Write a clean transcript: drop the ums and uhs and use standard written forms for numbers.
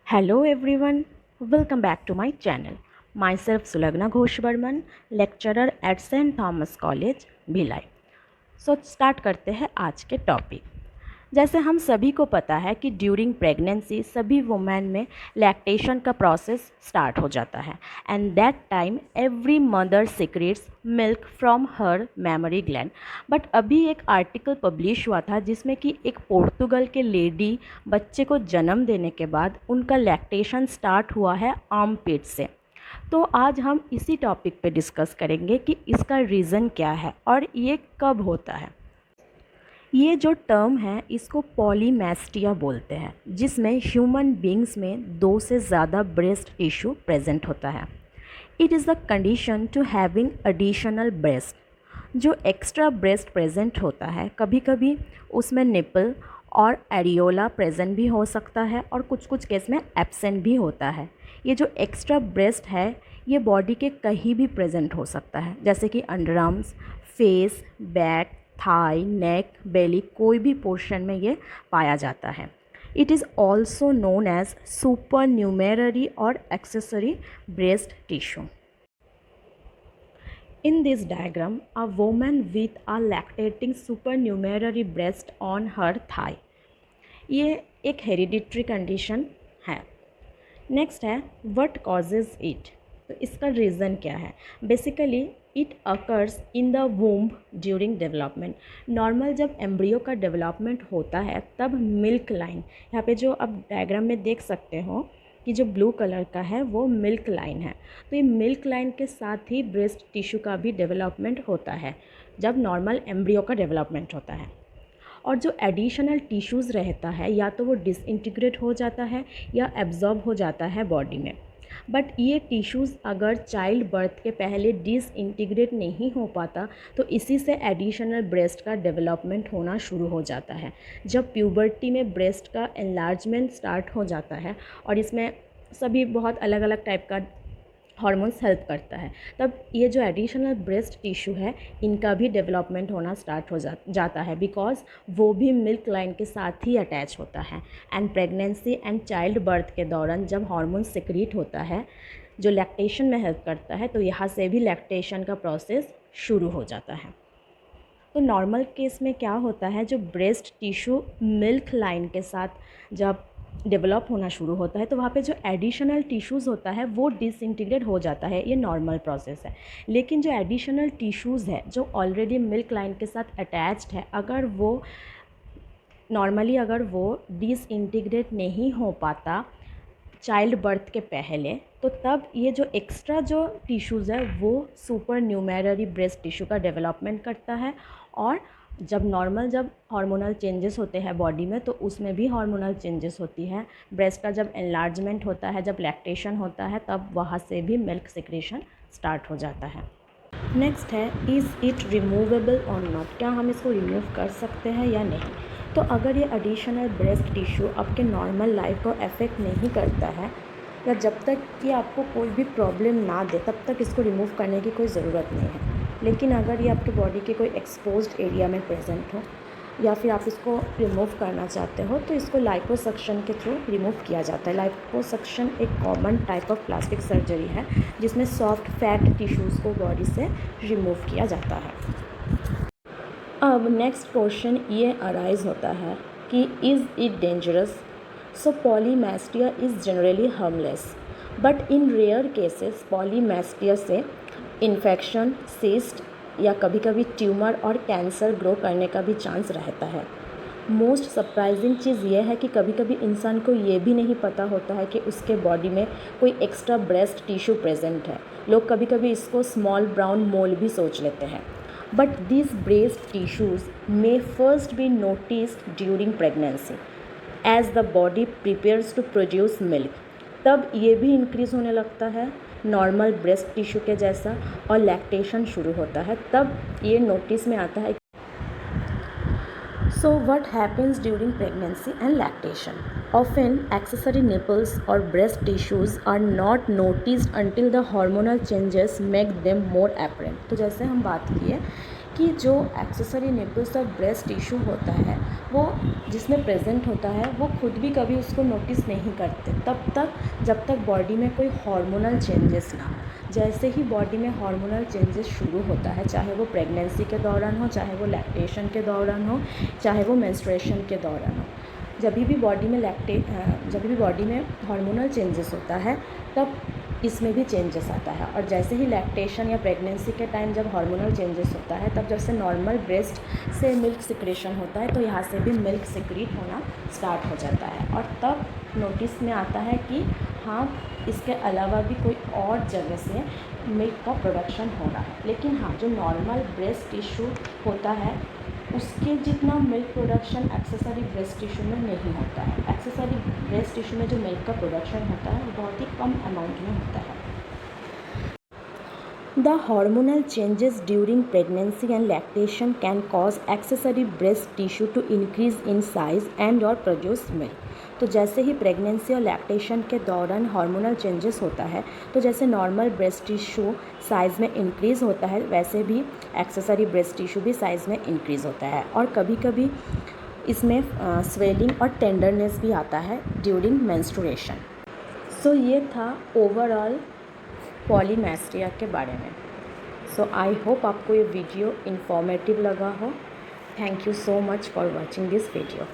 Hello everyone, welcome back to my channel. Myself Sulagna Ghosh Barman, lecturer at St. Thomas College, Bhilai. Start करते हैं आज के topic. जैसे हम सभी को पता है कि ड्यूरिंग प्रेगनेंसी सभी वुमेन में लैक्टेशन का प्रोसेस स्टार्ट हो जाता है and that time every mother secrets milk from her memory gland. But अभी एक आर्टिकल पब्लिश हुआ था जिसमें कि एक पोर्तुगल के लेडी बच्चे को जन्म देने के बाद उनका लैक्टेशन स्टार्ट हुआ है आर्म पिट से। तो आज हम इसी टॉपिक पे डिस्कस करेंगे कि इसका रीज़न क्या है और ये कब होता है। ये जो टर्म है इसको पॉलीमैस्टिया बोलते हैं, जिसमें ह्यूमन बींग्स में 2 से ज़्यादा ब्रेस्ट टिश्यू प्रेजेंट होता है। It is the condition to having additional breast. जो एक्स्ट्रा ब्रेस्ट प्रेजेंट होता है, कभी कभी उसमें निपल और एरियोला प्रेजेंट भी हो सकता है और कुछ कुछ केस में एब्सेंट भी होता है। ये जो एक्स्ट्रा ब्रेस्ट है ये बॉडी के कहीं भी प्रेजेंट हो सकता है, जैसे कि under arms, face, back, thigh, neck, belly, कोई भी पोर्शन में ये पाया जाता है। It is also known as supernumerary और accessory breast tissue. In this diagram, a woman with a lactating supernumerary breast on her thigh. ये एक हेरिडिटरी कंडीशन है। नेक्स्ट है व्हाट कॉजेज इट। तो इसका रीज़न क्या है। Basically it occurs in the womb during development. Normal जब embryo का डेवलपमेंट होता है तब मिल्क लाइन, यहाँ पे जो आप डायग्राम में देख सकते हो कि जो ब्लू कलर का है वो मिल्क लाइन है। तो ये मिल्क लाइन के साथ ही ब्रेस्ट टिश्यू का भी डेवलपमेंट होता है जब नॉर्मल एम्ब्रियो का डेवलपमेंट होता है। और जो एडिशनल टिश्यूज़ रहता है या तो वो डिसइंटीग्रेट हो जाता है या एब्जॉर्ब हो जाता है बॉडी में। बट ये टिश्यूज़ अगर चाइल्ड बर्थ के पहले डिसइंटीग्रेट नहीं हो पाता तो इसी से एडिशनल ब्रेस्ट का डेवलपमेंट होना शुरू हो जाता है। जब प्यूबर्टी में ब्रेस्ट का एनलार्जमेंट स्टार्ट हो जाता है और इसमें सभी बहुत अलग अलग टाइप का हार्मोन्स हेल्प करता है, तब ये जो एडिशनल ब्रेस्ट टिश्यू है इनका भी डेवलपमेंट होना स्टार्ट हो जाता है, बिकॉज वो भी मिल्क लाइन के साथ ही अटैच होता है। And pregnancy and child birth के दौरान जब हार्मोन सिक्रीट होता है जो लैक्टेशन में हेल्प करता है, तो यहाँ से भी लैक्टेशन का प्रोसेस शुरू हो जाता है। तो नॉर्मल केस में क्या होता है, जो ब्रेस्ट टिश्यू मिल्क लाइन के साथ जब डेवलप होना शुरू होता है तो वहाँ पे जो एडिशनल टिश्यूज़ होता है वो डिसइंटीग्रेट हो जाता है, ये नॉर्मल प्रोसेस है। लेकिन जो एडिशनल टिश्यूज़ है जो ऑलरेडी मिल्क लाइन के साथ अटैच्ड है, अगर वो डिसइंटीग्रेट नहीं हो पाता चाइल्ड बर्थ के पहले, तो तब ये जो एक्स्ट्रा जो टिश्यूज़ है वो सुपर न्यूमेररी ब्रेस्ट टिश्यू का डेवलपमेंट करता है। और जब हार्मोनल चेंजेस होते हैं बॉडी में तो उसमें भी हार्मोनल चेंजेस होती है। ब्रेस्ट का जब एनलार्जमेंट होता है, जब लैक्टेशन होता है, तब वहाँ से भी मिल्क सिक्रेशन स्टार्ट हो जाता है। नेक्स्ट है इज़ इट रिमूवेबल और नॉट। क्या हम इसको रिमूव कर सकते हैं या नहीं। तो अगर ये एडिशनल ब्रेस्ट टिश्यू आपके नॉर्मल लाइफ को अफेक्ट नहीं करता है या जब तक कि आपको कोई भी प्रॉब्लम ना दे तब तक इसको रिमूव करने की कोई ज़रूरत नहीं है। लेकिन अगर ये आपके बॉडी के कोई एक्सपोज्ड एरिया में प्रेजेंट हो या फिर आप इसको रिमूव करना चाहते हो तो इसको लाइपोसक्शन के थ्रू रिमूव किया जाता है। लाइपोसक्शन एक common type of plastic surgery है जिसमें सॉफ्ट फैट टिश्यूज़ को बॉडी से रिमूव किया जाता है। अब नेक्स्ट क्वेश्चन ये अराइज होता है कि is it dangerous. So polymastia is generally harmless, but in rare cases polymastia से इन्फेक्शन, सिस्ट या कभी कभी ट्यूमर और कैंसर ग्रो करने का भी चांस रहता है। मोस्ट सरप्राइजिंग चीज़ ये है कि कभी कभी इंसान को ये भी नहीं पता होता है कि उसके बॉडी में कोई एक्स्ट्रा ब्रेस्ट टिश्यू प्रेजेंट है। लोग कभी कभी इसको स्मॉल ब्राउन मोल भी सोच लेते हैं। But this breast tissues may first be noticed during pregnancy as the body prepares to produce milk. तब ये भी इंक्रीज़ होने लगता है नॉर्मल ब्रेस्ट टिश्यू के जैसा और लैक्टेशन शुरू होता है, तब ये नोटिस में आता है। So what happens during pregnancy and lactation. Often accessory nipples और breast tissues are not noticed until the hormonal changes make them more apparent. तो जैसे हम बात किए कि जो एक्सेसरी निपल्स और ब्रेस्ट टिश्यू होता है वो जिसमें प्रेजेंट होता है वो खुद भी कभी उसको नोटिस नहीं करते तब तक जब तक बॉडी में कोई हार्मोनल चेंजेस ना हो। जैसे ही बॉडी में हार्मोनल चेंजेस शुरू होता है, चाहे वो प्रेगनेंसी के दौरान हो, चाहे वो लैक्टेशन के दौरान हो, चाहे वो मेंस्ट्रुएशन के दौरान हो, जब भी बॉडी में हार्मोनल चेंजेस होता है तब इसमें भी चेंजेस आता है। और जैसे ही लैक्टेशन या प्रेगनेंसी के टाइम जब हार्मोनल चेंजेस होता है तब जब से नॉर्मल ब्रेस्ट से मिल्क सिक्रेशन होता है तो यहाँ से भी मिल्क सिक्रीट होना स्टार्ट हो जाता है और तब नोटिस में आता है कि हाँ इसके अलावा भी कोई और जगह से मिल्क का प्रोडक्शन हो रहा है। लेकिन हाँ जो नॉर्मल ब्रेस्ट टिश्यू होता है उसके जितना milk production accessory breast tissue में नहीं होता है। एक्सेसरी ब्रेस्ट टिश्यू में जो मिल्क का प्रोडक्शन होता है वो बहुत ही कम अमाउंट में होता है। The hormonal changes during pregnancy and lactation can cause accessory breast tissue to increase in size and or produce milk. तो जैसे ही प्रेगनेंसी और लैक्टेशन के दौरान हार्मोनल चेंजेस होता है तो जैसे नॉर्मल ब्रेस्ट टिश्यू साइज़ में इंक्रीज़ होता है वैसे भी एक्सेसरी ब्रेस्ट टिश्यू भी साइज़ में इंक्रीज़ होता है और कभी कभी इसमें स्वेलिंग और टेंडरनेस भी आता है ड्यूरिंग मेंस्ट्रुएशन। सो ये था ओवरऑल पॉलीमेस्ट्रिया के बारे में। सो आई होप आपको ये वीडियो इन्फॉर्मेटिव लगा हो। Thank you so much for watching this video.